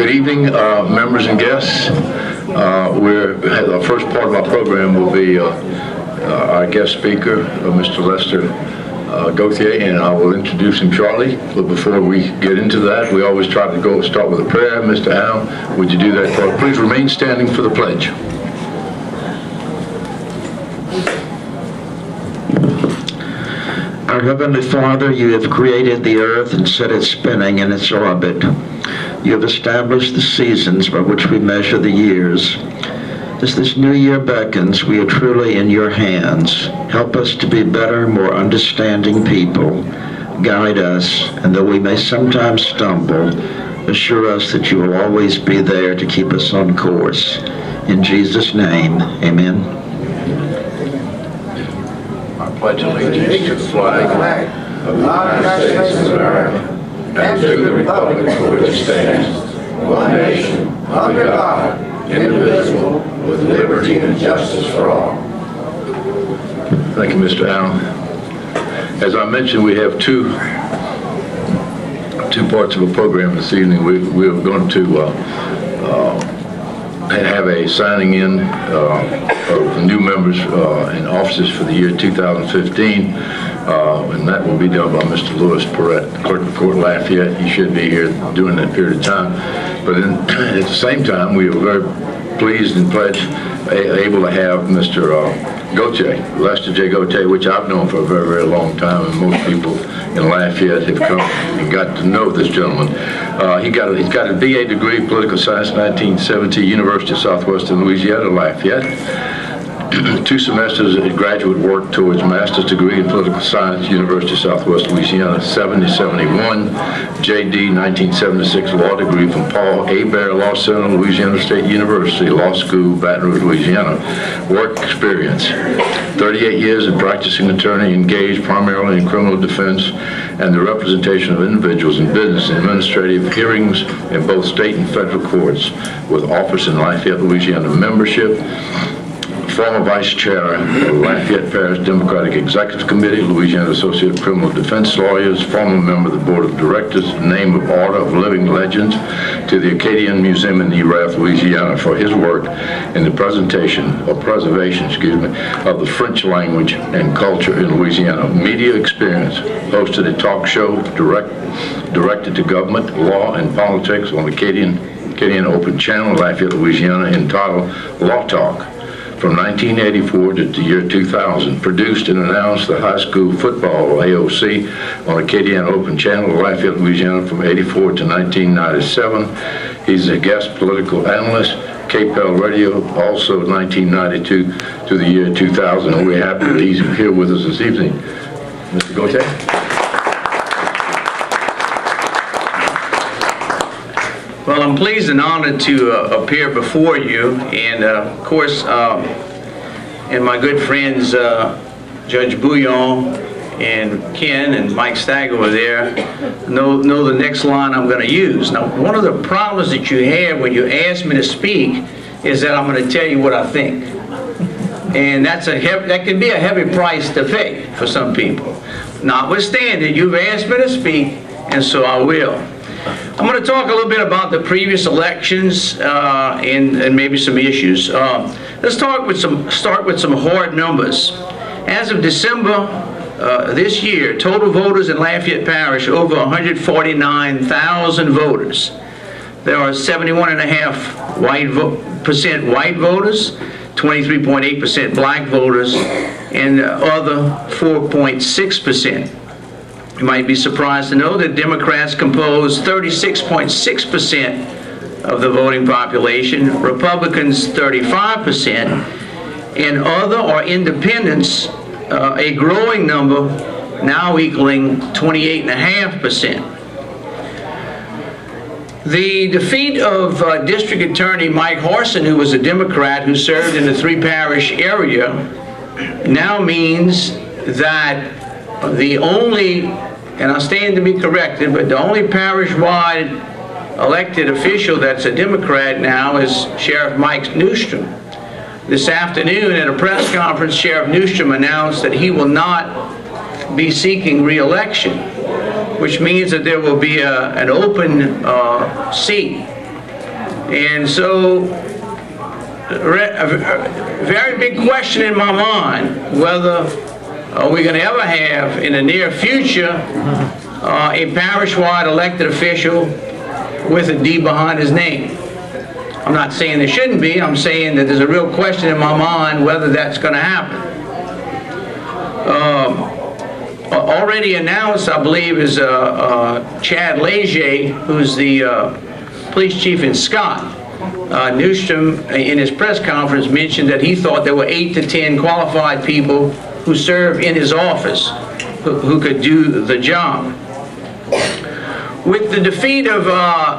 Good evening, members and guests. The first part of our program will be our guest speaker, Mr. LesterGauthier, and I will introduce him shortly. But before we get into that, we always try to start with a prayer. Mr. Al, would you do that for us? Please remain standing for the pledge. Our Heavenly Father, you have created the earth and set it spinning in its orbit. You have established the seasons by which we measure the years. As this new year beckons, we are truly in your hands. Help us to be better, more understanding people. Guide us, and though we may sometimes stumble, assure us that you will always be there to keep us on course. In Jesus' name, amen. I pledge allegiance to the flag of the United States of America and to the republic for which it stands, one nation, under God, indivisible, with liberty and justice for all. Thank you, Mr. Allen. As I mentioned, we have two parts of a program this evening. We're going to have a signing in of new members and officers for the year 2015, and that will be done by Mr. Louis Perrette, Clerk of Court Lafayette. He should be here during that period of time. But then, at the same time, we are very pleased and able to have Mr. Gauthier, Lester J. Gauthier, which I've known for a very, very long time, and most people in Lafayette have come and got to know this gentleman. He's got a BA degree in political science, 1970, University of Southwestern Louisiana, Lafayette. 2 semesters of graduate work towards master's degree in political science, University of Southwest Louisiana, 70-71, JD 1976 law degree from Paul A. Bear Law Center, Louisiana State University Law School, Baton Rouge, Louisiana. Work experience: 38 years as practicing attorney, engaged primarily in criminal defense and the representation of individuals in business and administrative hearings in both state and federal courts, with office in Lafayette, Louisiana. Membership: former Vice Chair of Lafayette Parish Democratic Executive Committee, Louisiana Associate of Criminal Defense Lawyers, former member of the Board of Directors, name of Order of Living Legends, to the Acadian Museum in Erath, Louisiana, for his work in the preservation of the French language and culture in Louisiana. Media experience: hosted a talk show directed to government, law, and politics on Acadian Open Channel, Lafayette, Louisiana, entitled Law Talk, from 1984 to the year 2000. Produced and announced the high school football AOC on Acadian Open Channel, Lafayette, Louisiana, from 84 to 1997. He's a guest political analyst, KPEL Radio, also 1992 to the year 2000. And we're happy that he's here with us this evening. Mr. Gauthier. Well, I'm pleased and honored to appear before you, and of course, and my good friends Judge Bouillon and Ken and Mike Stagger were there, know the next line I'm going to use. Now, one of the problems that you have when you ask me to speak is that I'm going to tell you what I think, and that can be a heavy price to pay for some people. Notwithstanding, you've asked me to speak, and so I will. I'm going to talk a little bit about the previous elections and maybe some issues. Let's start with some hard numbers. As of December this year, total voters in Lafayette Parish over 149,000 voters. There are 71.5% white voters, 23.8% black voters, and other 4.6%. You might be surprised to know that Democrats compose 36.6% of the voting population, Republicans 35%, and other or independents, a growing number, now equaling 28.5%. The defeat of District Attorney Mike Horson, who was a Democrat who served in the 3-parish area, now means that the only, and I stand to be corrected, but the only parish-wide elected official that's a Democrat now is Sheriff Mike Newstrom. This afternoon at a press conference, Sheriff Newstrom announced that he will not be seeking re-election, which means that there will be an open seat And so, a very big question in my mind, whether we're going to ever have, in the near future, a parish-wide elected official with a D behind his name. I'm not saying there shouldn't be. I'm saying that there's a real question in my mind whether that's going to happen. Already announced, I believe, is Chad Leger, who's the police chief in Scott. Newsom, in his press conference, mentioned that he thought there were 8 to 10 qualified people who serve in his office who could do the job. With the defeat of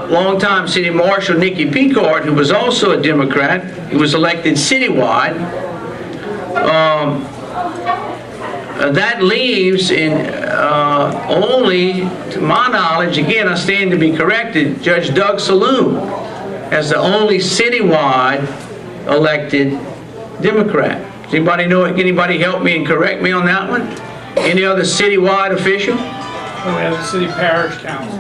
longtime City Marshal Nicky Picard, who was also a Democrat, he was elected citywide. That leaves in only, to my knowledge, again, I stand to be corrected, Judge Doug Saloon as the only citywide elected Democrat. Does anybody know? Anybody help me and correct me on that one? Any other citywide official? We have the city parish council.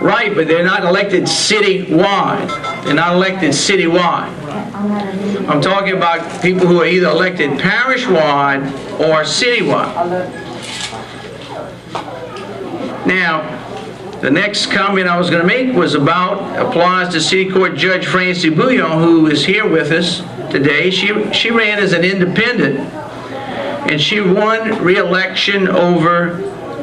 Right, but they're not elected citywide. They're not elected citywide. I'm talking about people who are either elected parish-wide or citywide. Now, the next comment I was going to make was applies to City Court Judge Francie Bouillon, who is here with us today. She ran as an independent, and she won re-election over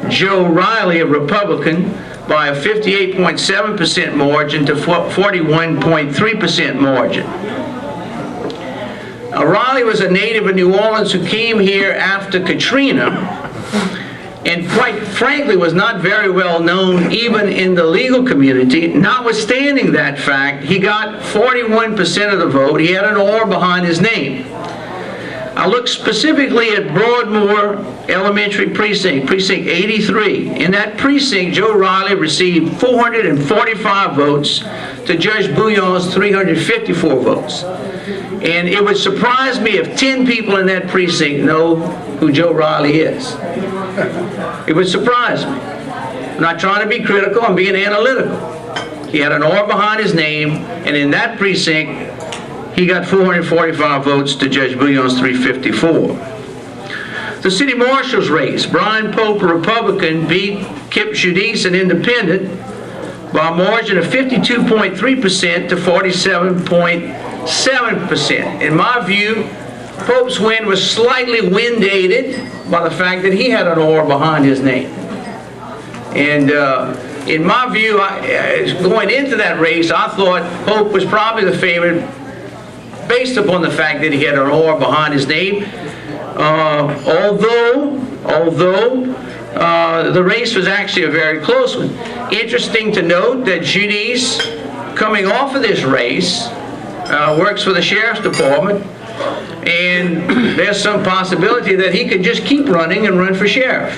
Joe Riley, a Republican, by a 58.7% margin to 41.3% margin. Riley was a native of New Orleans who came here after Katrina, and quite frankly was not very well known even in the legal community. Notwithstanding that fact, he got 41% of the vote. He had an or behind his name. I looked specifically at Broadmoor Elementary Precinct, Precinct 83. In that precinct, Joe Riley received 445 votes to Judge Bouillon's 354 votes. And it would surprise me if 10 people in that precinct know who Joe Riley is. It would surprise me. I'm not trying to be critical, I'm being analytical. He had an or behind his name, and in that precinct, he got 445 votes to Judge Bouillon's 354. The City Marshal's race, Brian Pope, a Republican, beat Kip Giudice, an independent, by a margin of 52.3% to 47.7%. In my view, Pope's win was slightly wind-aided by the fact that he had an or behind his name. And in my view, going into that race, I thought Pope was probably the favorite based upon the fact that he had an or behind his name. Although the race was actually a very close one. Interesting to note that Giudice, coming off of this race, works for the Sheriff's Department, and there's some possibility that he could just keep running and run for sheriff.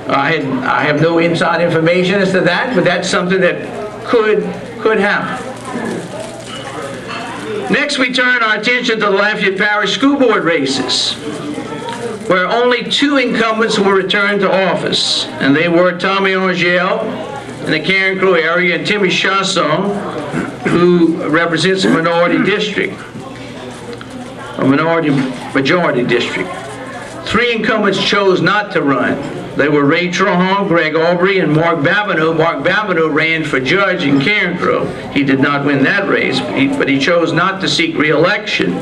I have no inside information as to that, but that's something that could happen. Next, we turn our attention to the Lafayette Parish School Board races, where only 2 incumbents were returned to office, and they were Tommy Angel in the Carencro area and Timmy Chasson, who represents a minority district, a majority district. 3 incumbents chose not to run. They were Ray Trahan, Greg Aubrey, and Mark Babineau. Mark Babineau ran for judge in Carencro. He did not win that race, but he chose not to seek re-election.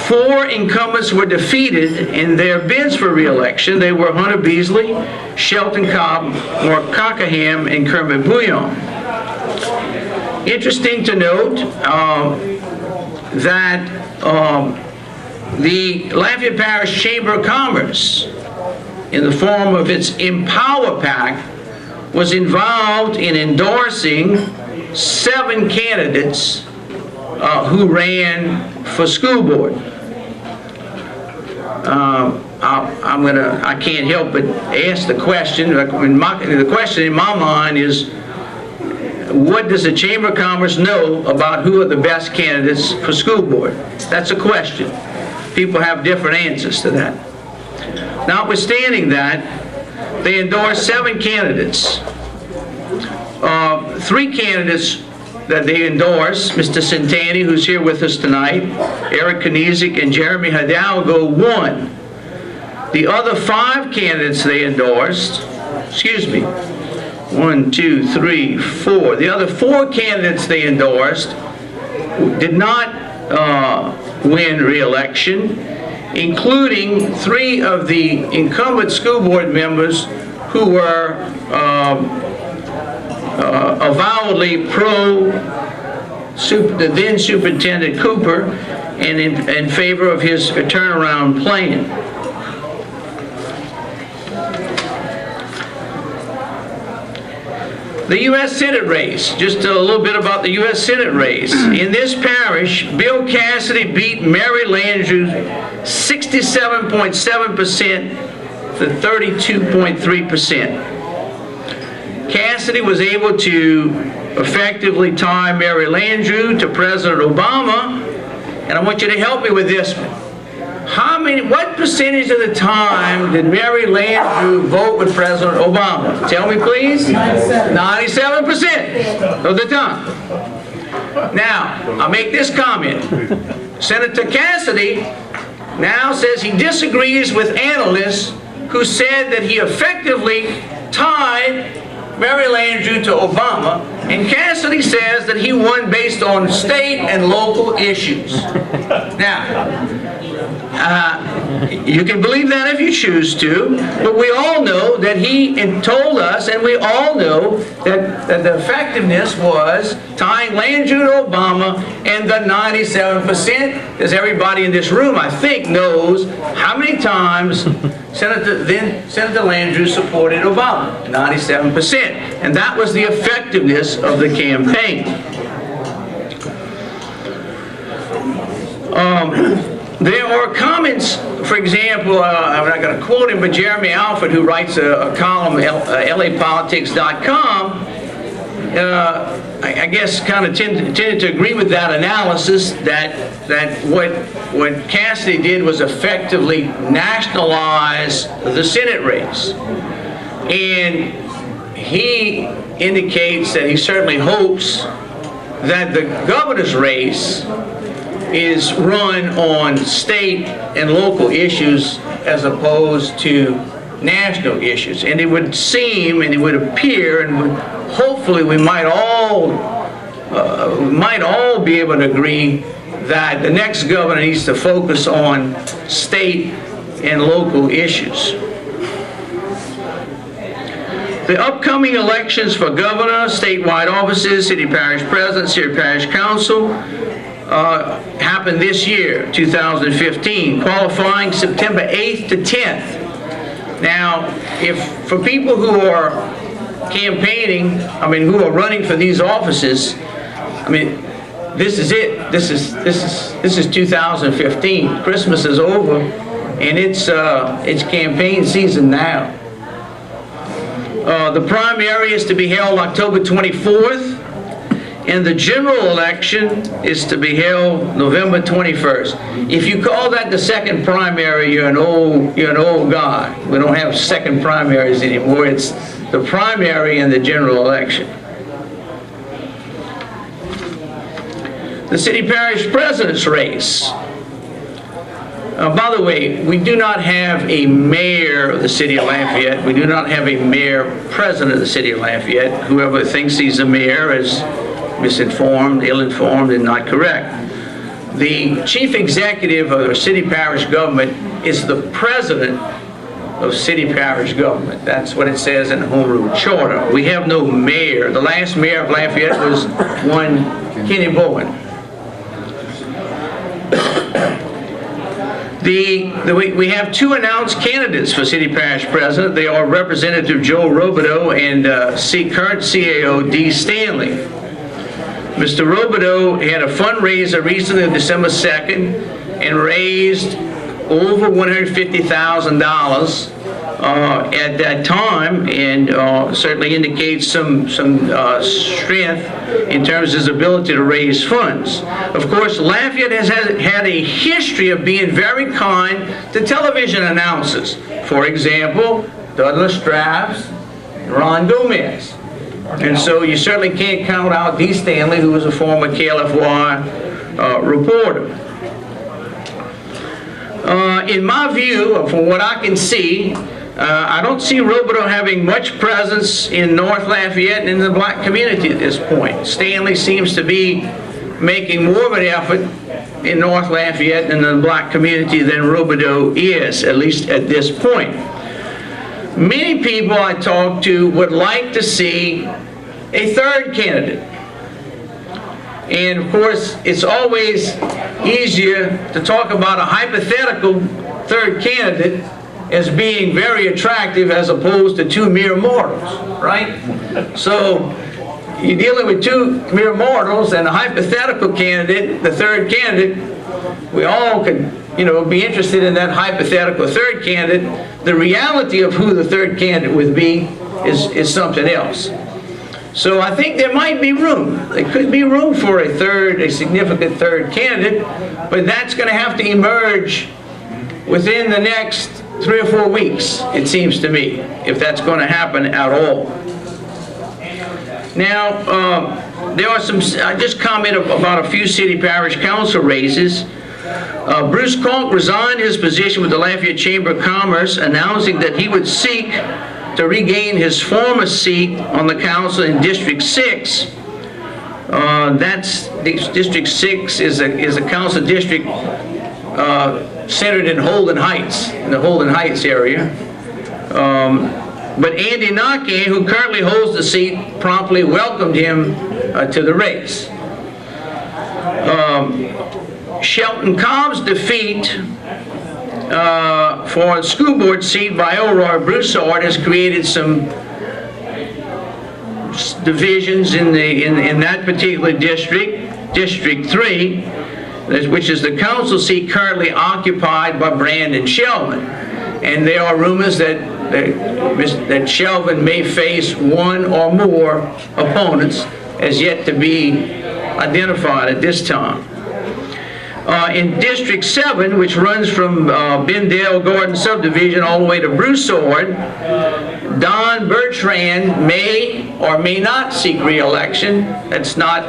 4 incumbents were defeated in their bids for re-election. They were Hunter Beasley, Shelton Cobb, Mark Cockerham, and Kermit Bouillon. Interesting to note that the Lafayette Parish Chamber of Commerce, in the form of its Empower PAC, was involved in endorsing 7 candidates who ran for school board. I can't help but ask the question. The question in my mind is, what does the Chamber of Commerce know about who are the best candidates for school board? That's a question. People have different answers to that. Notwithstanding that, they endorsed 7 candidates. 3 candidates that they endorsed, Mr. Centani, who's here with us tonight, Eric Kniezek, and Jeremy Hidalgo, won. The other 5 candidates they endorsed, excuse me, 1, 2, 3, 4. The other 4 candidates they endorsed did not win re-election, including 3 of the incumbent school board members who were avowedly pro the then Superintendent Cooper and in favor of his turnaround plan. The U.S. Senate race, just a little bit about the U.S. Senate race. In this parish, Bill Cassidy beat Mary Landrieu 67.7% to 32.3%. Cassidy was able to effectively tie Mary Landrieu to President Obama, and I want you to help me with this one. What percentage of the time did Mary Landrieu vote with President Obama? Tell me, please. 97% of the time. Now, I'll make this comment. Senator Cassidy now says he disagrees with analysts who said that he effectively tied Mary Landrieu to Obama, and Cassidy says that he won based on state and local issues. Now, you can believe that if you choose to, but we all know that he told us, and we all know that the effectiveness was tying Landrieu to Obama and the 97%, because everybody in this room, I think, knows how many times Senator Landrieu supported Obama, 97%. And that was the effectiveness of the campaign. There are comments, for example, I'm not going to quote him, but Jeremy Alford, who writes a column at LAPolitics.com, I guess kind of tended to agree with that analysis that what Cassidy did was effectively nationalize the Senate race. And he indicates that he certainly hopes that the governor's race is run on state and local issues as opposed to national issues. And it would seem, and it would appear, and hopefully we might all be able to agree that the next governor needs to focus on state and local issues. The upcoming elections for governor, statewide offices, city parish president, city parish council happened this year, 2015, qualifying September 8th to 10th. Now, for people who are campaigning, who are running for these offices, this is it. This is 2015. Christmas is over, and it's campaign season now. The primary is to be held October 24th, and the general election is to be held November 21st. If you call that the second primary, you're an old guy. We don't have second primaries anymore. It's the primary and the general election. The city parish president's race. By the way, we do not have a mayor of the city of Lafayette. We do not have a mayor president of the city of Lafayette. Whoever thinks he's a mayor is misinformed, ill-informed, and not correct. The chief executive of the city parish government is the president of city parish government. That's what it says in the Home Rule Charter. We have no mayor. The last mayor of Lafayette was one Kenny Bowen. We have 2 announced candidates for city parish president. They are Representative Joe Robideau and current CAO D. Stanley. Mr. Robideau had a fundraiser recently on December 2nd and raised over $150,000 at that time, and certainly indicates some strength in terms of his ability to raise funds. Of course, Lafayette has had a history of being very kind to television announcers. For example, Douglas Strauss and Ron Gomez. And so you certainly can't count out Dee Stanley, who was a former KLFY reporter. In my view, from what I can see, I don't see Robideau having much presence in North Lafayette and in the black community at this point. Stanley seems to be making more of an effort in North Lafayette and the black community than Robideau is, at least at this point. Many people I talk to would like to see a third candidate. And of course, it's always easier to talk about a hypothetical third candidate as being very attractive as opposed to two mere mortals, right? So you're dealing with two mere mortals and a hypothetical candidate, the third candidate. We all could, be interested in that hypothetical third candidate. The reality of who the third candidate would be is something else. So I think there might be room. There could be room for a significant third candidate, but that's going to have to emerge within the next 3 or 4 weeks, it seems to me, if that's going to happen at all. Now, there are I just comment about a few city parish council races. Bruce Conk resigned his position with the Lafayette Chamber of Commerce, announcing that he would seek to regain his former seat on the council in District 6. District 6 is a council district centered in Holden Heights, in the Holden Heights area. But Andy Nake, who currently holds the seat, promptly welcomed him to the race. Shelton Cobb's defeat for a school board seat by Elroy Broussard has created some divisions in that particular district, District 3, which is the council seat currently occupied by Brandon Shelvin. And there are rumors that Shelvin may face one or more opponents, as yet to be identified at this time. In District 7, which runs from Bendale Gordon subdivision all the way to Broussard, Don Bertrand may or may not seek re-election. That's not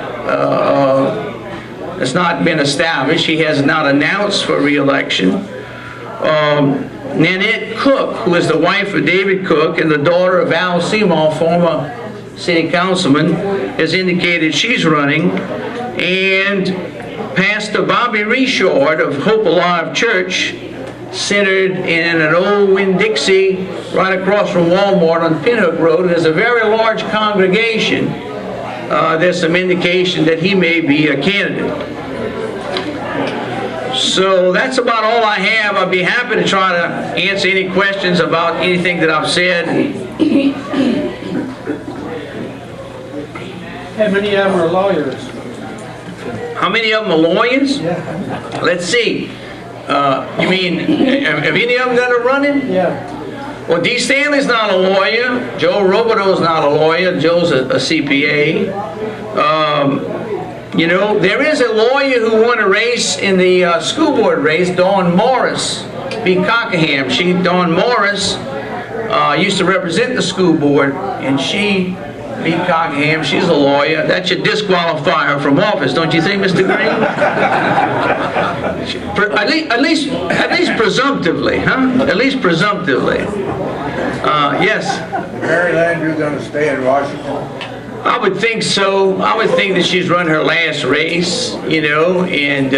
been established. He has not announced for re-election. Nanette Cook, who is the wife of David Cook and the daughter of Al Seymour, former city councilman, has indicated she's running. And Pastor Bobby Richard of Hope Alive Church, centered in an old Winn-Dixie right across from Walmart on Pinhook Road, has a very large congregation. There's some indication that he may be a candidate. So that's about all I have. I'll be happy to try to answer any questions about anything that I've said. How many of them are lawyers? How many of them are lawyers? Yeah. Let's see. You mean, have any of them that are running? Yeah. Well, Dee Stanley's not a lawyer. Joe Robideau's not a lawyer. Joe's a CPA. There is a lawyer who won a race in the school board race, Dawn Morris, beat Cockerham. Dawn Morris used to represent the school board, and she beat Cockerham. She's a lawyer. That should disqualify her from office, don't you think, Mr. Green? At least presumptively, huh? At least presumptively. Yes. Mary Landrieu going to stay in Washington? I would think so. I would think that she's run her last race, and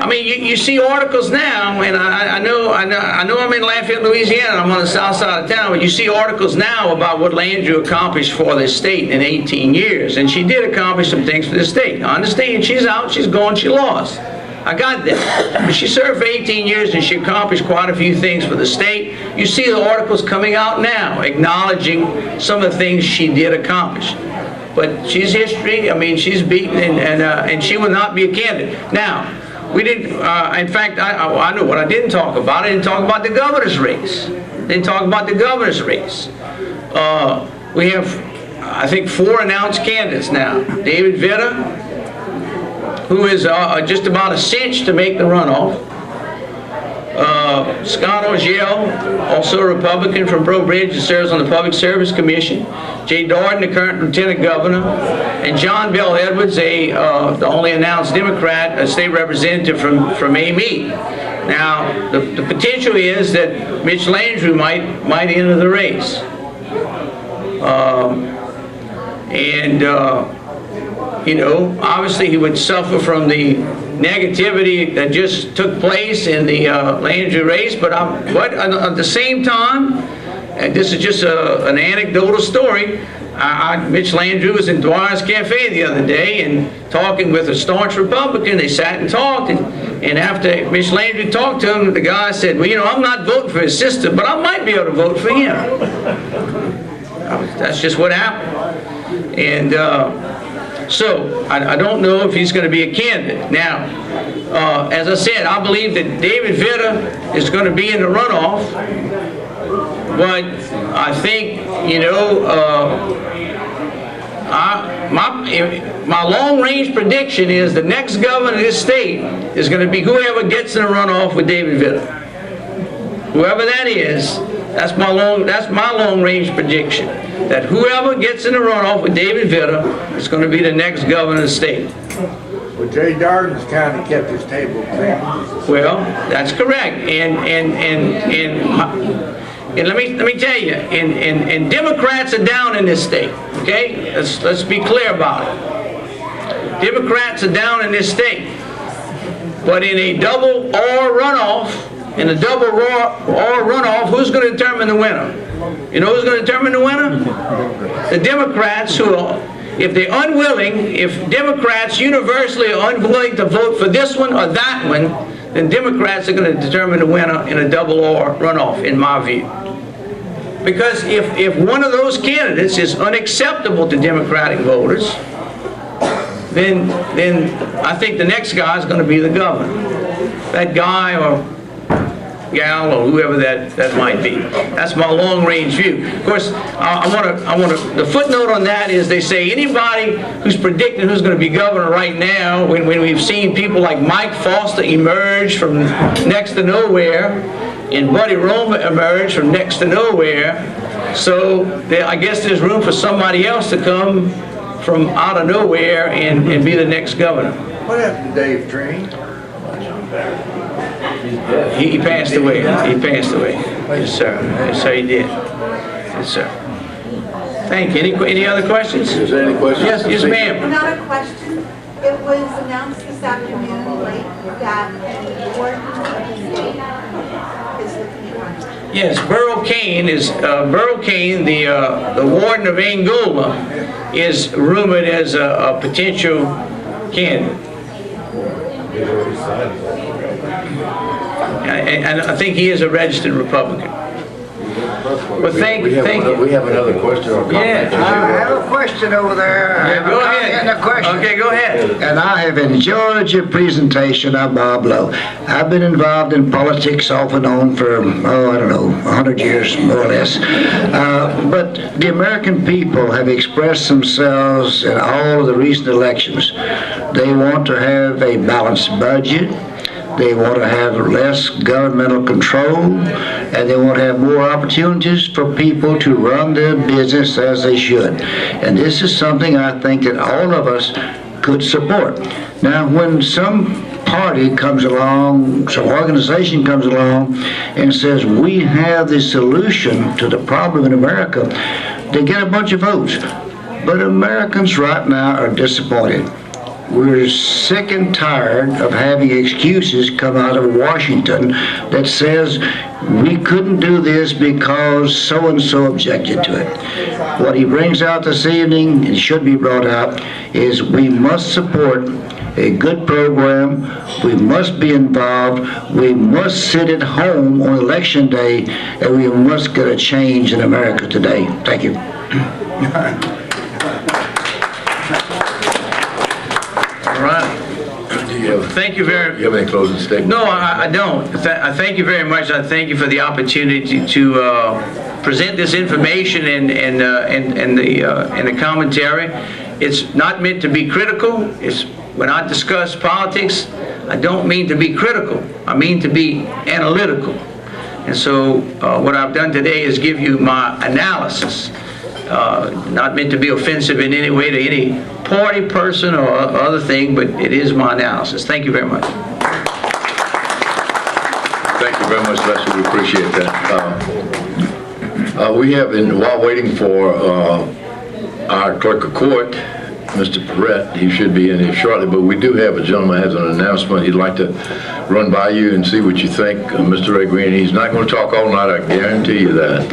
I mean, you see articles now, and I know I'm in Lafayette, Louisiana. I'm on the south side of town, but you see articles now about what Landrieu accomplished for this state in 18 years, and she did accomplish some things for the state. I understand she's out, she's gone, she lost. I got that. But she served for 18 years and she accomplished quite a few things for the state. You see the articles coming out now acknowledging some of the things she did accomplish. But she's history. I mean, she's beaten, and she will not be a candidate. Now, we didn't, in fact, I know what I didn't talk about. I didn't talk about the governor's race. We have, I think, 4 announced candidates now. David Vitta, who is just about a cinch to make the runoff. Scott Ogiel, also a Republican from Breaux Bridge, who serves on the Public Service Commission. Jay Darden, the current Lieutenant Governor. And John Bell Edwards, the only announced Democrat, a state representative from Amite. Now, the potential is that Mitch Landrieu might enter the race. You know, obviously he would suffer from the negativity that just took place in the Landrieu race, but at the same time, and this is just an anecdotal story, Mitch Landrieu was in Dwyer's Cafe the other day and talking with a staunch Republican. They sat and talked, and after Mitch Landrieu talked to him, the guy said, well, you know, I'm not voting for his sister, but I might be able to vote for him. That's just what happened. And so I don't know if he's going to be a candidate. Now, as I said, I believe that David Vitter is going to be in the runoff, but I think, you know, my long-range prediction is the next governor of this state is going to be whoever gets in the runoff with David Vitter. Whoever that is, that's my long-range prediction. That whoever gets in the runoff with David Vitter is going to be the next governor of the state. Well, Jay Darden's kind of kept his table clean. Well, that's correct. And let me tell you, and Democrats are down in this state. Okay, let's be clear about it. Democrats are down in this state, but in a double or runoff. In a double or runoff, who's going to determine the winner? You know who's going to determine the winner? The Democrats, who are, if they're unwilling, if Democrats universally are unwilling to vote for this one or that one, then Democrats are going to determine the winner in a double or runoff, in my view. Because if one of those candidates is unacceptable to Democratic voters, then I think the next guy is going to be the governor. That guy or gal or whoever that might be. That's my long-range view. Of course, I want to. The footnote on that is they say anybody who's predicting who's going to be governor right now, when we've seen people like Mike Foster emerge from next to nowhere, and Buddy Roma emerge from next to nowhere, so I guess there's room for somebody else to come from out of nowhere and be the next governor. What happened to Dave Train? He passed away. He passed away. Yes, sir. Yes, sir, he did. Yes, sir. Thank you. Any other questions? Is there any questions? Yes, ma'am. Not a question. It was announced this afternoon late that the warden of the state is looking at running. Yes, Burrow Kane, the warden of Angola, is rumored as a potential candidate. And I think he is a registered Republican. Well, thank you. We have another question or comment. Yeah. I have a question over there. Go ahead. And a question. Okay, go ahead. And I have enjoyed your presentation. I'm Bob Lowe. I've been involved in politics off and on for, I don't know, 100 years, more or less. But the American people have expressed themselves in all of the recent elections. They want to have a balanced budget. They want to have less governmental control, and they want to have more opportunities for people to run their business as they should. And this is something I think that all of us could support. Now, when some party comes along, some organization comes along and says, we have the solution to the problem in America, they get a bunch of votes. But Americans right now are disappointed. We're sick and tired of having excuses come out of Washington that says we couldn't do this because so-and-so objected to it. What he brings out this evening, and should be brought out, is we must support a good program. We must be involved. We must sit at home on election day, and we must get a change in America today. Thank you. All right. Thank you very much. You have any closing statement? No, I don't. I thank you very much. I thank you for the opportunity to present this information and the commentary. It's not meant to be critical. When I discuss politics, I don't mean to be critical. I mean to be analytical. And so what I've done today is give you my analysis. Not meant to be offensive in any way to any party, person, or other thing, but it is my analysis. Thank you very much. Thank you very much, Lester. We appreciate that. We have, while waiting for our clerk of court, Mr. Perrette, he should be in here shortly, but we do have a gentleman who has an announcement he'd like to run by you and see what you think. Mr. Ray Green, he's not going to talk all night, I guarantee you that.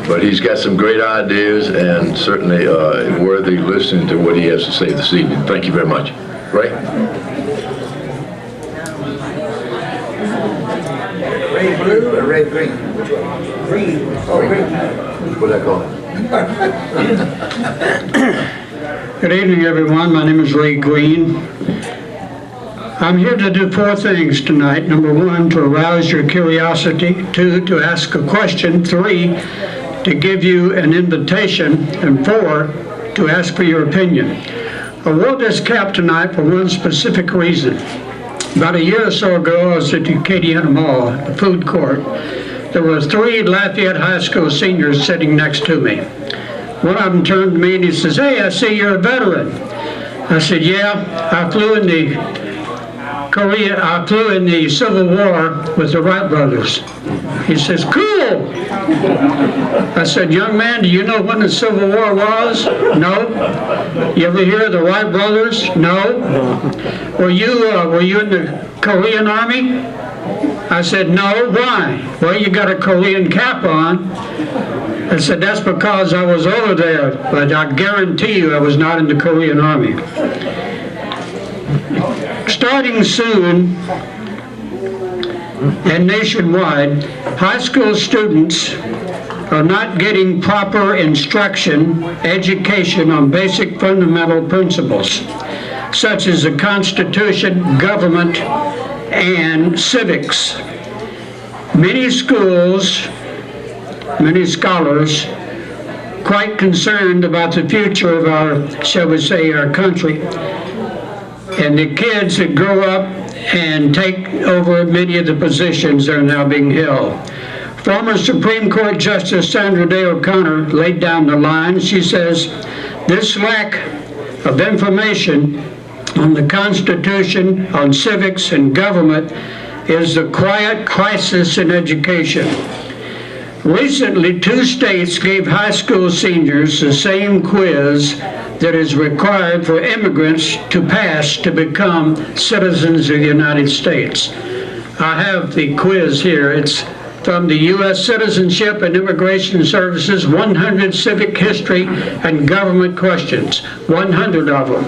But he's got some great ideas and certainly worthy listening to what he has to say this evening. Thank you very much. Ray? Ray blue or red green? Green. Oh, green. What I call it? Good evening, everyone. My name is Ray Green. I'm here to do 4 things tonight. Number 1, to arouse your curiosity. 2, to ask a question. 3, to give you an invitation. And 4, to ask for your opinion. I wore this cap tonight for one specific reason. About a year or so ago, I was at the Acadiana Mall, the food court. There were 3 Lafayette High School seniors sitting next to me. One of them turned to me and he says, "Hey, I see you're a veteran." I said, "Yeah, I flew in the Civil War with the Wright brothers." He says, "Cool." I said, "Young man, do you know when the Civil War was?" "No." "You ever hear of the Wright brothers?" "No." Were you in the Korean Army?" I said, "No." "Why?" "Well, you got a Korean cap on." I said, "That's because I was over there, but I guarantee you I was not in the Korean Army." Starting soon and nationwide, high school students are not getting proper instruction, education on basic fundamental principles, such as the Constitution, government, and civics. Many schools, many scholars, quite concerned about the future of our, shall we say, our country, and the kids that grow up and take over many of the positions that are now being held. Former Supreme Court Justice Sandra Day O'Connor laid down the line. She says, "This lack of information on the Constitution, on civics and government is the quiet crisis in education." Recently, 2 states gave high school seniors the same quiz that is required for immigrants to pass to become citizens of the United States. I have the quiz here. It's from the U.S. Citizenship and Immigration Services, 100 civic history and government questions, 100 of them.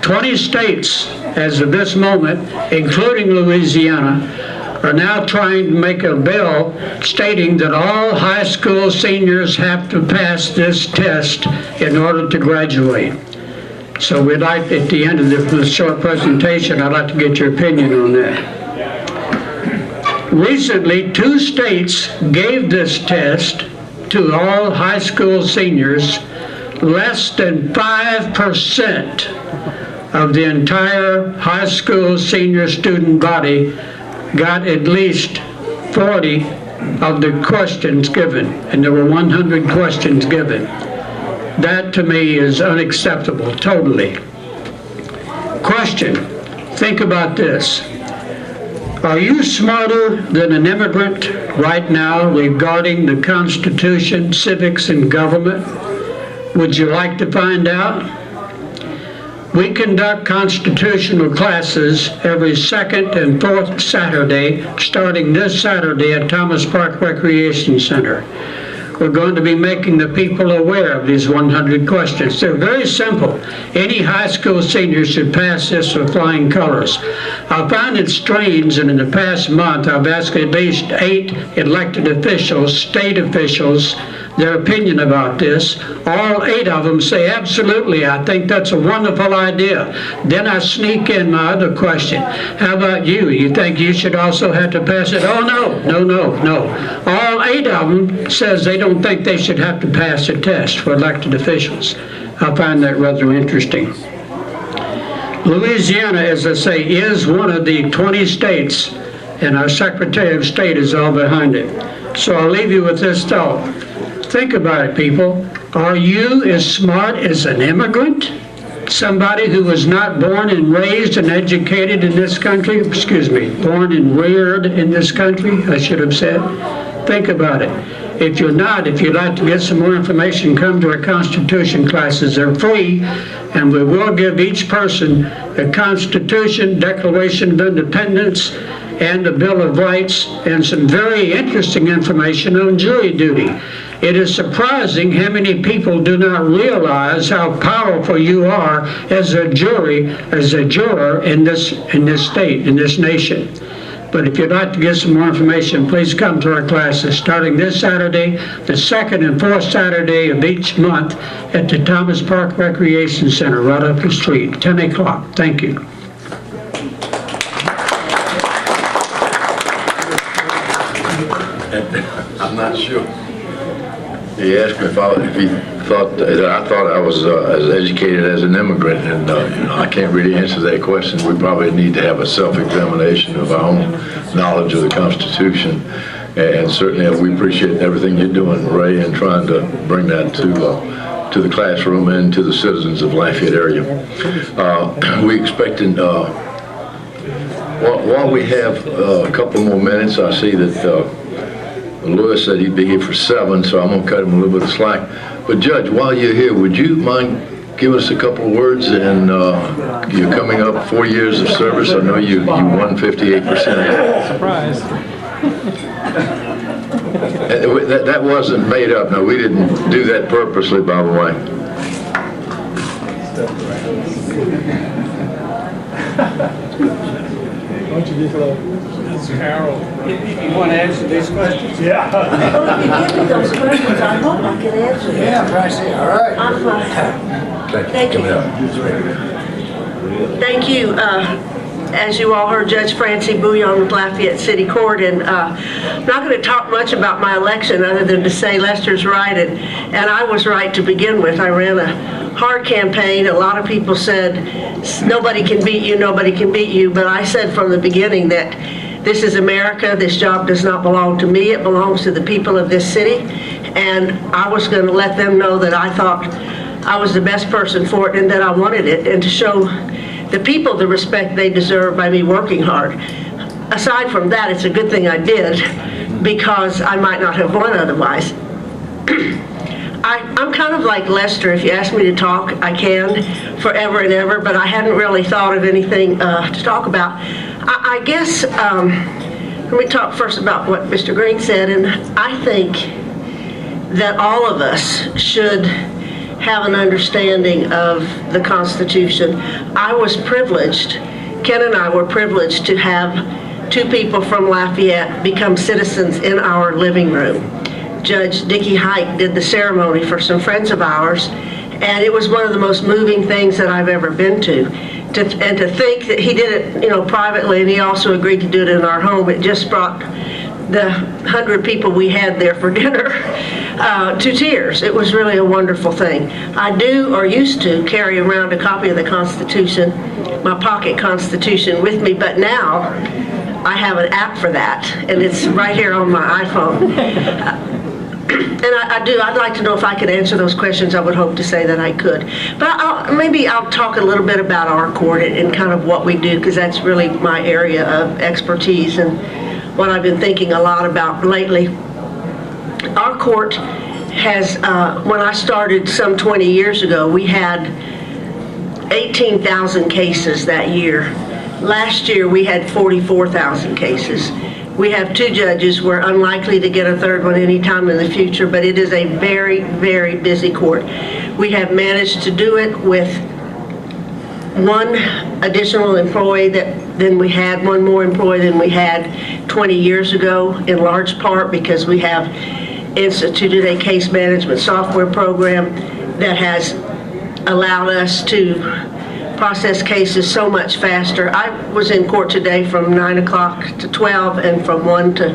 20 states, as of this moment, including Louisiana, are now trying to make a bill stating that all high school seniors have to pass this test in order to graduate. So we'd like, at the end of this short presentation, I'd like to get your opinion on that. Recently, 2 states gave this test to all high school seniors. Less than 5% of the entire high school senior student body got at least 40 of the questions given, and there were 100 questions given. That to me is unacceptable, totally. Question, think about this. Are you smarter than an immigrant right now regarding the Constitution, civics, and government? Would you like to find out? We conduct constitutional classes every 2nd and 4th Saturday, starting this Saturday at Thomas Park Recreation Center. We're going to be making the people aware of these 100 questions. They're very simple. Any high school senior should pass this with flying colors. I find it strange that in the past month I've asked at least 8 elected officials, state officials, their opinion about this. All 8 of them say, absolutely, I think that's a wonderful idea. Then I sneak in my other question. How about you? You think you should also have to pass it? Oh, no. All 8 of them says they don't think they should have to pass a test for elected officials. I find that rather interesting. Louisiana, as I say, is one of the 20 states, and our Secretary of State is all behind it. So I'll leave you with this thought. Think about it, people. Are you as smart as an immigrant? Somebody who was not born and raised and educated in this country? Excuse me, born and reared in this country, I should have said. Think about it. If you're not, if you'd like to get some more information, come to our Constitution classes. They're free, and we will give each person a Constitution, Declaration of Independence, and a Bill of Rights, and some very interesting information on jury duty. It is surprising how many people do not realize how powerful you are as a juror in this state, in this nation. But if you'd like to get some more information, please come to our classes starting this Saturday, the second and fourth Saturday of each month at the Thomas Park Recreation Center right up the street, 10 o'clock. Thank you. I'm not sure. He asked me if he thought that I thought I was as educated as an immigrant, and you know, I can't really answer that question. We probably need to have a self-examination of our own knowledge of the Constitution, and certainly we appreciate everything you're doing, Ray, and trying to bring that to the classroom and to the citizens of Lafayette area. We expecting. While we have a couple more minutes, I see that. Lewis said he'd be here for 7, so I'm going to cut him a little bit of slack. But Judge, while you're here, would you mind giving us a couple of words? And you're coming up 4 years of service. I know you won 58%. Surprise. That wasn't made up. No, we didn't do that purposely, by the way. Why don't you give Carol? You want to answer these questions? Yeah. Well, if you give me those questions, I hope I can answer them. Yeah, Pricey, all right. I'm fine. Thank you. Thank you. As you all heard, Judge Francie Bouillon with Lafayette City Court, and I'm not going to talk much about my election other than to say Lester's right, and I was right to begin with. I ran a hard campaign. A lot of people said, nobody can beat you, nobody can beat you, but I said from the beginning that this is America. This job does not belong to me. It belongs to the people of this city, and I was going to let them know that I thought I was the best person for it and that I wanted it, and to show the people the respect they deserve by me working hard. Aside from that, it's a good thing I did, because I might not have won otherwise. I'm kind of like Lester. If you ask me to talk, I can forever and ever, but I hadn't really thought of anything to talk about. I guess, let me talk first about what Mr. Green said, and I think that all of us should have an understanding of the Constitution. I was privileged, Ken and I were privileged to have 2 people from Lafayette become citizens in our living room. Judge Dickie Hike did the ceremony for some friends of ours, and it was one of the most moving things that I've ever been to. And to think that he did it, you know, privately, and he also agreed to do it in our home, it just brought the 100 people we had there for dinner to tears. It was really a wonderful thing. I do, or used to, carry around a copy of the Constitution, my pocket Constitution, with me, but now I have an app for that, and it's right here on my iPhone. And I'd like to know if I could answer those questions. I would hope to say that I could. But maybe I'll talk a little bit about our court and kind of what we do, because that's really my area of expertise and what I've been thinking a lot about lately. Our court has, when I started some 20 years ago, we had 18,000 cases that year. Last year we had 44,000 cases. We have 2 judges. We're unlikely to get a 3rd one anytime in the future, but it is a very, very busy court. We have managed to do it with 1 additional employee than we had, 1 more employee than we had 20 years ago, in large part because we have instituted a case management software program that has allowed us to process cases so much faster. I was in court today from 9 o'clock to 12 and from 1 to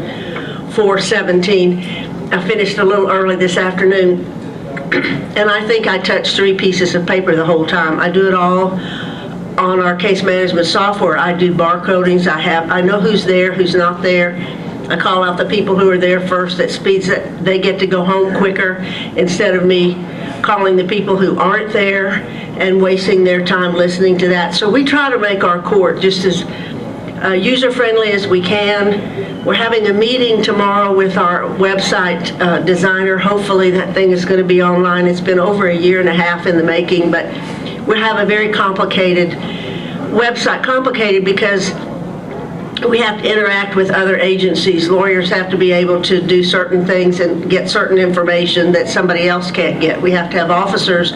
4:17. I finished a little early this on our case management software, I do barcodings. I know who's there, who's not there. I call out the people who are there first. That speeds it. They get to go home quicker instead of me calling the people who aren't there and wasting their time listening to that. So we try to make our court just as user-friendly as we can. We're having a meeting tomorrow with our website designer. Hopefully that thing is going to be online. It's been over a year and a half in the making, but we have a very complicated website. Complicated because we have to interact with other agencies. Lawyers have to be able to do certain things and get certain information that somebody else can't get. We have to have officers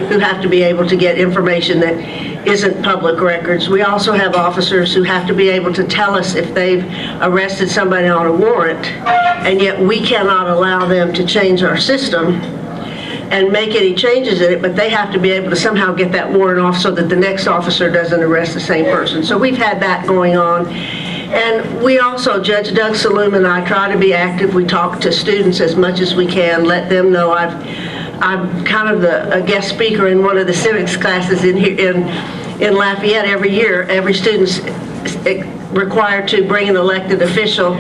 who have to be able to get information that isn't public records. We also have officers who have to be able to tell us if they've arrested somebody on a warrant, and yet we cannot allow them to change our system and make any changes in it, but they have to be able to somehow get that warrant off so that the next officer doesn't arrest the same person. So we've had that going on. And we also, Judge Doug Saloom and I try to be active. We talk to students as much as we can, let them know I'm kind of a guest speaker in one of the civics classes in Lafayette every year. Every student's required to bring an elected official,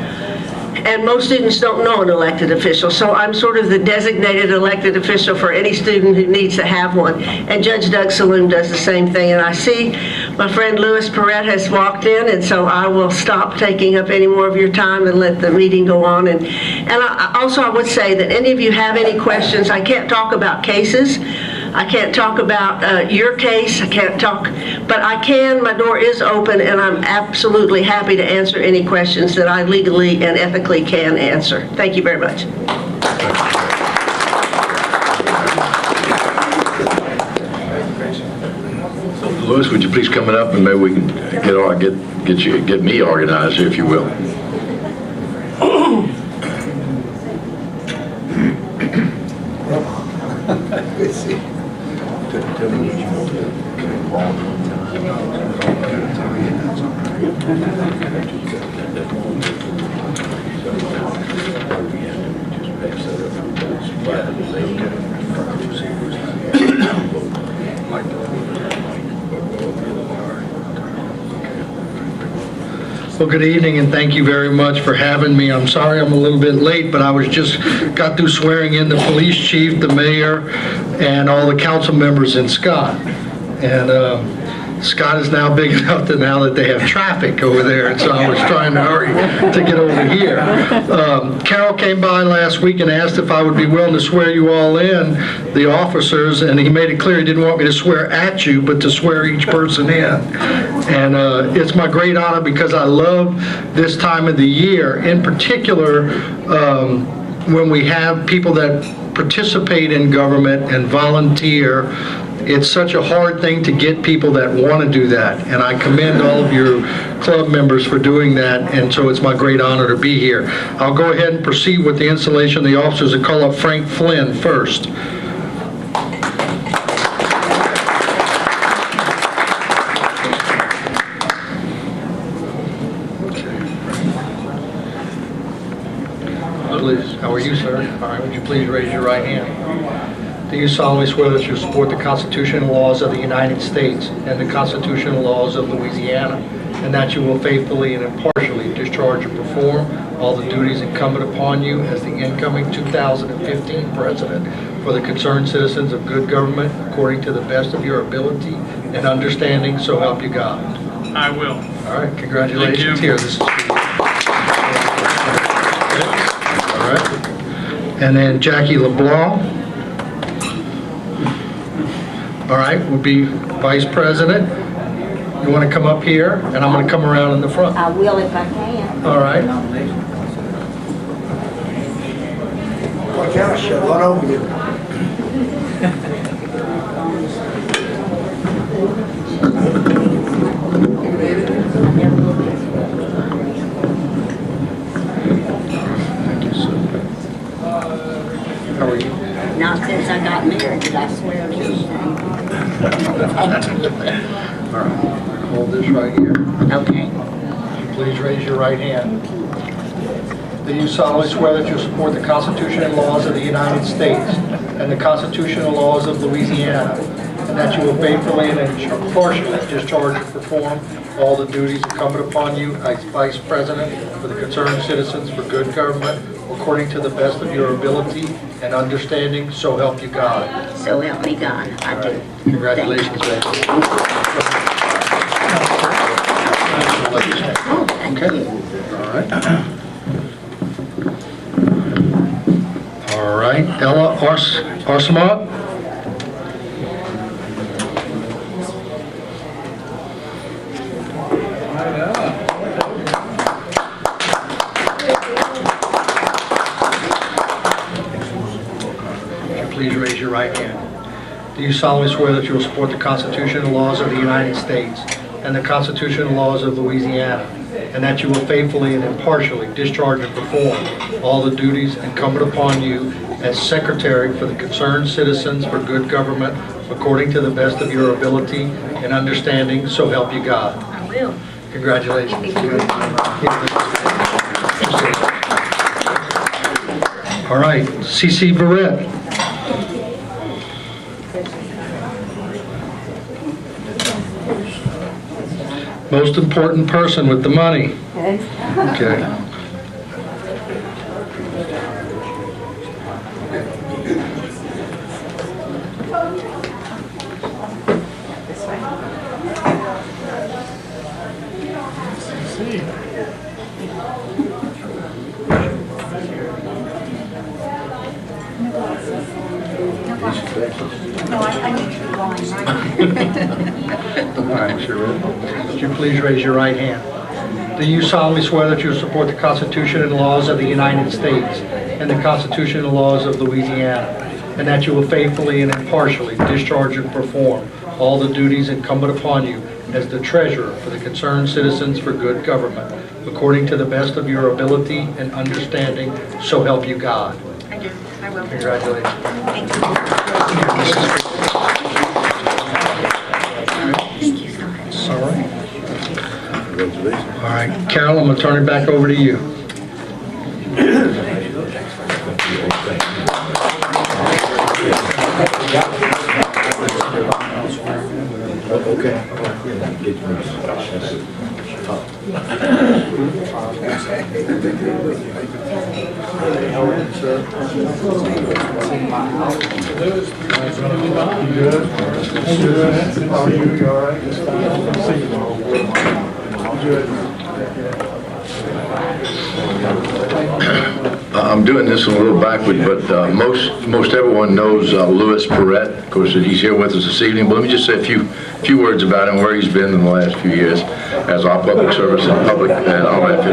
and most students don't know an elected official. So I'm sort of the designated elected official for any student who needs to have one. And Judge Doug Saloom does the same thing. And I see my friend Louis Perrette has walked in, and so I will stop taking up any more of your time and let the meeting go on. And I would say that any of you have any questions, I can't talk about cases. I can't talk about your case. I can't talk, but I can. My door is open, and I'm absolutely happy to answer any questions that I legally and ethically can answer. Thank you very much. Louis, would you please come up and maybe we can get me organized here, if you will. Well, good evening, and thank you very much for having me. I'm sorry I'm a little bit late, but I got through swearing in the police chief, the mayor, and all the council members in Scott. And Scott is now big enough to now that they have traffic over there, and so I was trying to hurry to get over here. Carol came by last week and asked if I would be willing to swear you all in, the officers, and he made it clear he didn't want me to swear at you, but to swear each person in. And it's my great honor because I love this time of the year, in particular when we have people that participate in government and volunteer. It's such a hard thing to get people that want to do that, and I commend all of your club members for doing that, and so it's my great honor to be here. I'll go ahead and proceed with the installation of the officers and call up Frank Flynn first. Please, how are you, sir? All right, would you please raise your right hand? Do you solemnly swear that you will support the Constitution and laws of the United States and the Constitution and laws of Louisiana, and that you will faithfully and impartially discharge and perform all the duties incumbent upon you as the incoming 2015 president for the concerned citizens of good government according to the best of your ability and understanding, so help you God? I will. All right, congratulations. Here, this is for you. All right. And then Jackie LeBlanc. All right, will be Vice President. You want to come up here, and I'm going to come around in the front. I will if I can. All right. Watch out, she'll run over you. How are you? Not since I got married did I swear to anything. All right, hold this right here. Okay. Please raise your right hand. Do you solemnly swear that you will support the Constitution and laws of the United States and the Constitution and laws of Louisiana, and that you will faithfully and impartially discharge and perform all the duties incumbent upon you as Vice President for the concerned citizens for good government, according to the best of your ability and understanding, so help you God. So help me God, I do. Congratulations, baby. Oh, thank you. All right, Ella Arsamot. Please raise your right hand. Do you solemnly swear that you will support the Constitution and laws of the United States and the Constitution and laws of Louisiana, and that you will faithfully and impartially discharge and perform all the duties incumbent upon you as Secretary for the concerned citizens for good government, according to the best of your ability and understanding, so help you God? I will. Congratulations. All right, CC Barrett. Most important person with the money. Okay. No, I need to go on, right? All right, sure. Would you please raise your right hand? Do you solemnly swear that you will support the Constitution and laws of the United States and the Constitution and laws of Louisiana, and that you will faithfully and impartially discharge and perform all the duties incumbent upon you as the treasurer for the concerned citizens for good government, according to the best of your ability and understanding, so help you God? I do. I will. Congratulations. Thank you. Thank you so much. All right. All right, Carol, I'm going to turn it back over to you. I'm doing this a little backward, but most everyone knows Louis Perrette. Of course, he's here with us this evening. But let me just say a few words about him, where he's been in the last few years as our public service and public and all that.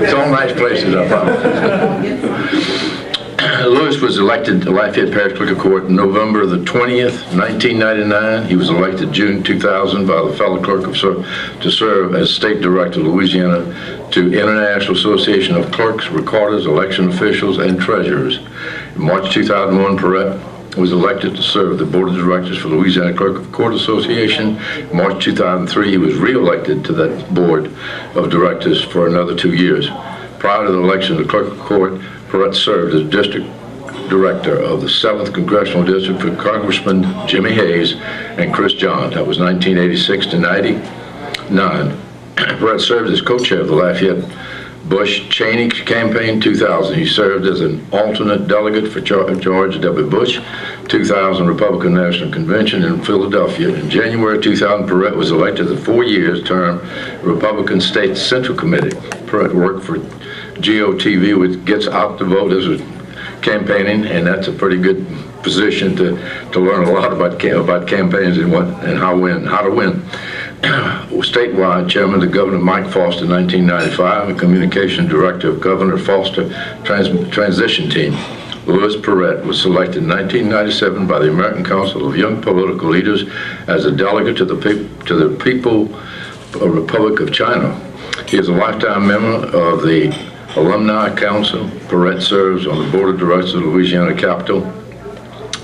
It's all nice places, I promise. Louis was elected to Lafayette Parish Clerk of Court November the 20th, 1999. He was elected June 2000 by the fellow clerk to serve as State Director of Louisiana to International Association of Clerks, Recorders, Election Officials, and Treasurers. In March 2001, Perrette was elected to serve the Board of Directors for Louisiana Clerk of Court Association. In March 2003, he was re-elected to that Board of Directors for another 2 years. Prior to the election of the Clerk of Court, Perrette served as District Director of the 7th Congressional District for Congressman Jimmy Hayes and Chris John. That was 1986 to 99. Perrette served as co-chair of the Lafayette Bush-Cheney campaign 2000. He served as an alternate delegate for George W. Bush 2000 Republican National Convention in Philadelphia. In January 2000, Perrette was elected to 4 years term Republican State Central Committee. Perrette worked for GOTV, which gets out the vote as a campaigning, and that's a pretty good position to learn a lot about campaigns and how to win. Statewide Chairman of the Governor Mike Foster, 1995, and Communication Director of Governor Foster Transition Team. Louis Perrette was selected in 1997 by the American Council of Young Political Leaders as a delegate to the People Republic of China. He is a lifetime member of the Alumni Council. Perrette serves on the Board of Directors of Louisiana Capital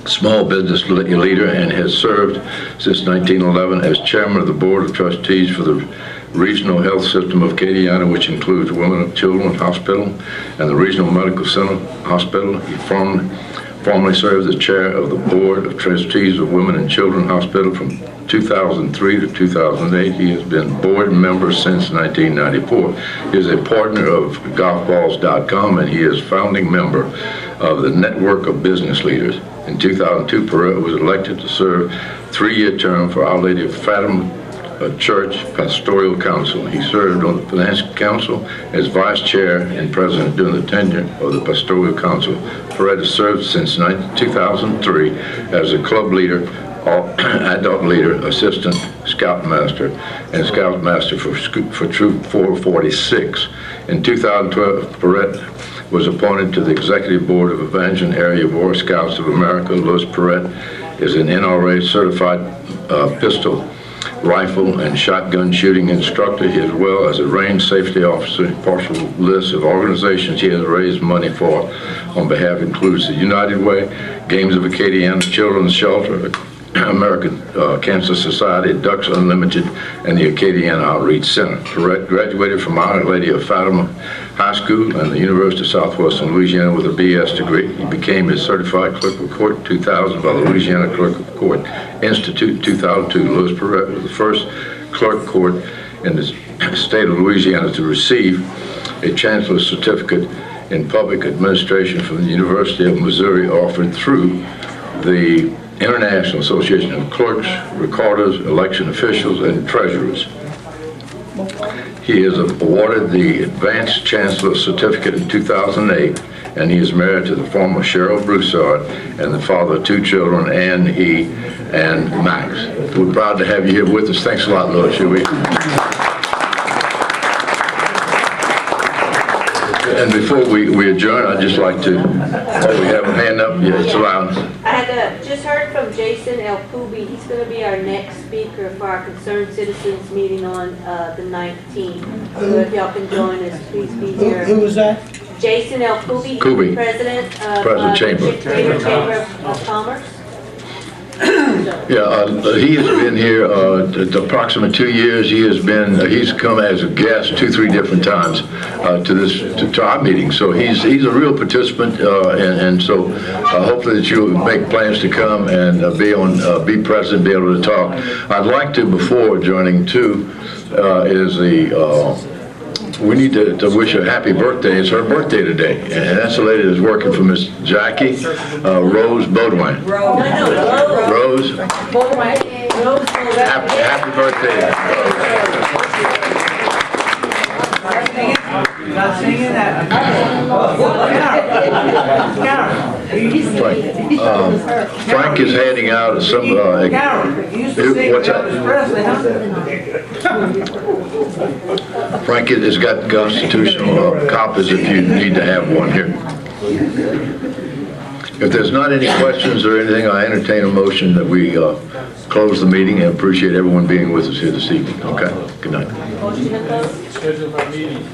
Small Business Leader and has served since 1911 as Chairman of the Board of Trustees for the Regional Health System of Acadiana, which includes Women and Children Hospital and the Regional Medical Center Hospital. He formed Formerly served as chair of the Board of Trustees of Women and Children Hospital from 2003 to 2008. He has been board member since 1994. He is a partner of golfballs.com, and he is founding member of the Network of Business Leaders. In 2002, Perret was elected to serve 3-year term for Our Lady of Fatima Church Pastoral Council. He served on the Finance Council as vice chair and president during the tenure of the Pastoral Council. Perret has served since 2003 as a club leader, adult leader, assistant scoutmaster, and scoutmaster for Troop 446. In 2012, Perret was appointed to the executive board of Evangeline Area Boy Scouts of America. Louis Perret is an NRA certified pistol, rifle, and shotgun shooting instructor, as well as a range safety officer. Partial list of organizations he has raised money for on behalf includes the United Way, Games of Acadiana, Children's Shelter, American Cancer Society, Ducks Unlimited, and the Acadiana Outreach Center. Perret graduated from Our Lady of Fatima High School and the University of Southwestern Louisiana with a BS degree. He became a certified clerk of court in 2000 by the Louisiana Clerk of Court Institute in 2002. Louis Perret was the first clerk of court in the state of Louisiana to receive a chancellor's certificate in public administration from the University of Missouri, offered through the International Association of Clerks, Recorders, Election Officials, and Treasurers. He is awarded the Advanced Chancellor Certificate in 2008, and he is married to the former Cheryl Broussard and the father of 2 children, Ann E. and Max. We're proud to have you here with us. Thanks a lot, Louis. And before we adjourn, I'd just like to, we have a hand up. Yeah, it's allowed. I had just heard from Jason El Kubi. He's going to be our next speaker for our Concerned Citizens meeting on the 19th. So if y'all can join us, please be here. Who was that? Jason El Kubi, Kubi. President of Chamber. Chamber of Commerce. Yeah, he has been here approximately 2 years. He's come as a guest 2-3 different times to our meeting. So he's a real participant, and so hopefully that you'll make plans to come and be present, be able to talk. I'd like to, before joining too, we need to wish her happy birthday. It's her birthday today, and that's the lady that's working for Miss Jackie Rose Baudouin. Rose. Happy birthday. Not singing that. Frank is handing out some. What's that? Frank has got constitutional copies if you need to have one here. If there's not any questions or anything, I entertain a motion that we close the meeting, and appreciate everyone being with us here this evening. Okay? Good night. Schedule our meeting.